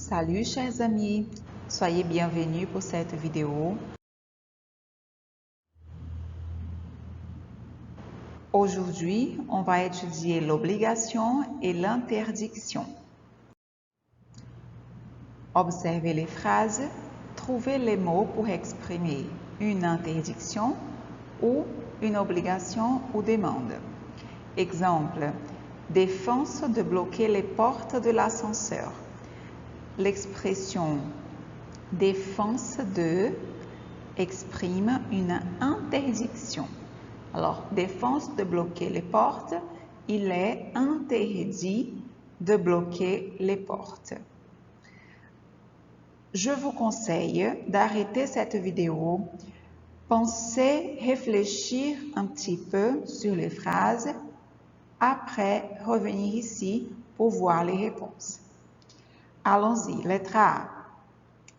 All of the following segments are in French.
Salut chers amis, soyez bienvenus pour cette vidéo. Aujourd'hui, on va étudier l'obligation et l'interdiction. Observez les phrases, trouvez les mots pour exprimer une interdiction ou une obligation ou demande. Exemple, défense de bloquer les portes de l'ascenseur. L'expression défense de exprime une interdiction. Alors, défense de bloquer les portes, il est interdit de bloquer les portes. Je vous conseille d'arrêter cette vidéo, pensez, réfléchir un petit peu sur les phrases, après revenir ici pour voir les réponses. Allons-y, lettre A.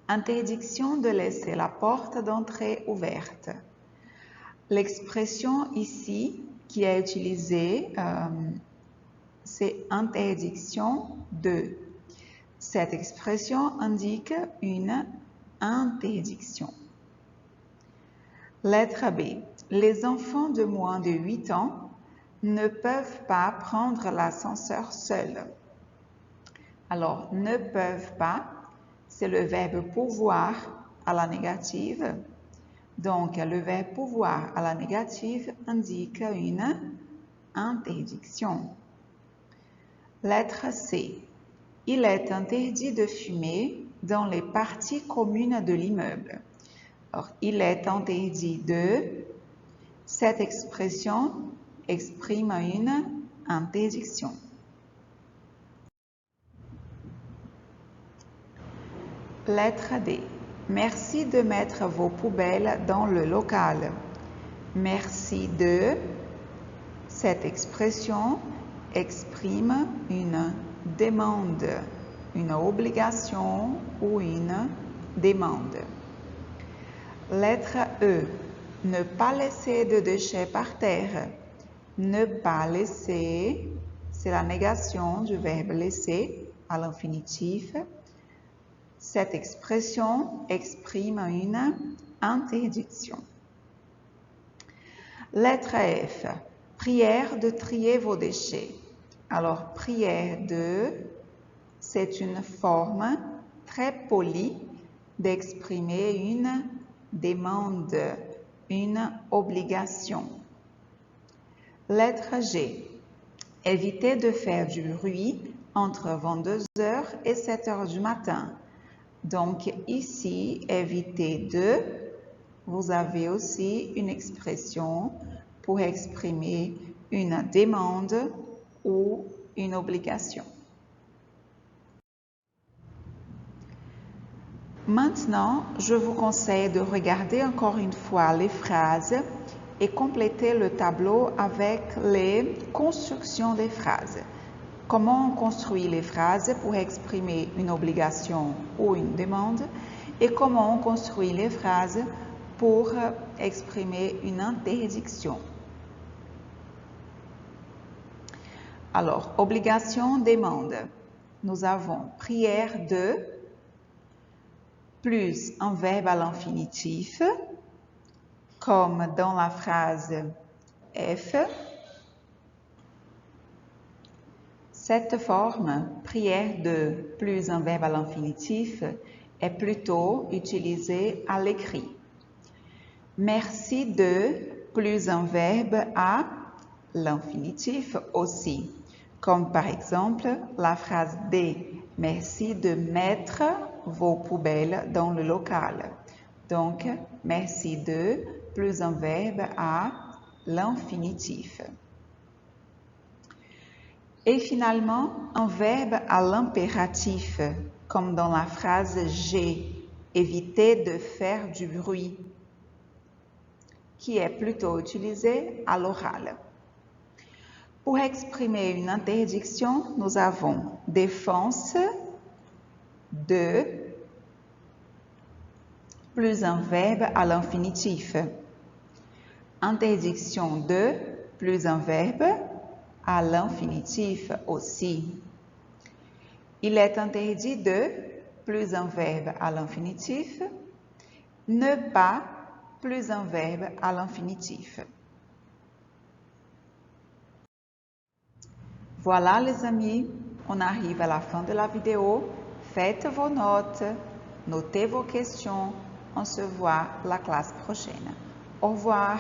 Interdiction de laisser la porte d'entrée ouverte. L'expression ici qui est utilisée, c'est interdiction de. Cette expression indique une interdiction. Lettre B. Les enfants de moins de 8 ans ne peuvent pas prendre l'ascenseur seuls. Alors, ne peuvent pas, c'est le verbe pouvoir à la négative. Donc, le verbe pouvoir à la négative indique une interdiction. Lettre C. Il est interdit de fumer dans les parties communes de l'immeuble. Alors, il est interdit de, cette expression exprime une interdiction. Lettre D. Merci de mettre vos poubelles dans le local. Merci de, cette expression exprime une demande, une obligation ou une demande. Lettre E. Ne pas laisser de déchets par terre. Ne pas laisser, c'est la négation du verbe laisser à l'infinitif. Cette expression exprime une interdiction. Lettre F. Prière de trier vos déchets. Alors, prière de, c'est une forme très polie d'exprimer une demande, une obligation. Lettre G. Évitez de faire du bruit entre 22h et 7h du matin. Donc ici, éviter de, vous avez aussi une expression pour exprimer une demande ou une obligation. Maintenant, je vous conseille de regarder encore une fois les phrases et compléter le tableau avec les constructions des phrases. Comment on construit les phrases pour exprimer une obligation ou une demande et comment on construit les phrases pour exprimer une interdiction. Alors, obligation, demande. Nous avons prière de plus un verbe à l'infinitif, comme dans la phrase F. Cette forme, prière de plus un verbe à l'infinitif, est plutôt utilisée à l'écrit. Merci de plus un verbe à l'infinitif aussi, comme par exemple la phrase D. Merci de mettre vos poubelles dans le local. Donc, merci de plus un verbe à l'infinitif. Et finalement, un verbe à l'impératif, comme dans la phrase G, éviter de faire du bruit, qui est plutôt utilisé à l'oral. Pour exprimer une interdiction, nous avons défense de plus un verbe à l'infinitif. Interdiction de plus un verbe à l'infinitif aussi. Il est interdit de plus un verbe à l'infinitif. Ne pas plus un verbe à l'infinitif. Voilà les amis, on arrive à la fin de la vidéo. Faites vos notes, notez vos questions. On se voit la classe prochaine. Au revoir.